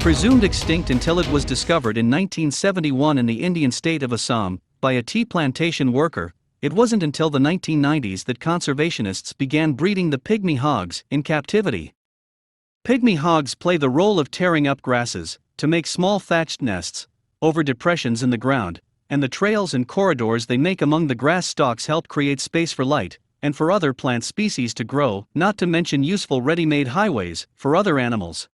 Presumed extinct until it was discovered in 1971 in the Indian state of Assam by a tea plantation worker, it wasn't until the 1990s that conservationists began breeding the pygmy hogs in captivity. Pygmy hogs play the role of tearing up grasses to make small thatched nests over depressions in the ground, and the trails and corridors they make among the grass stalks help create space for light and for other plant species to grow, not to mention useful ready-made highways for other animals.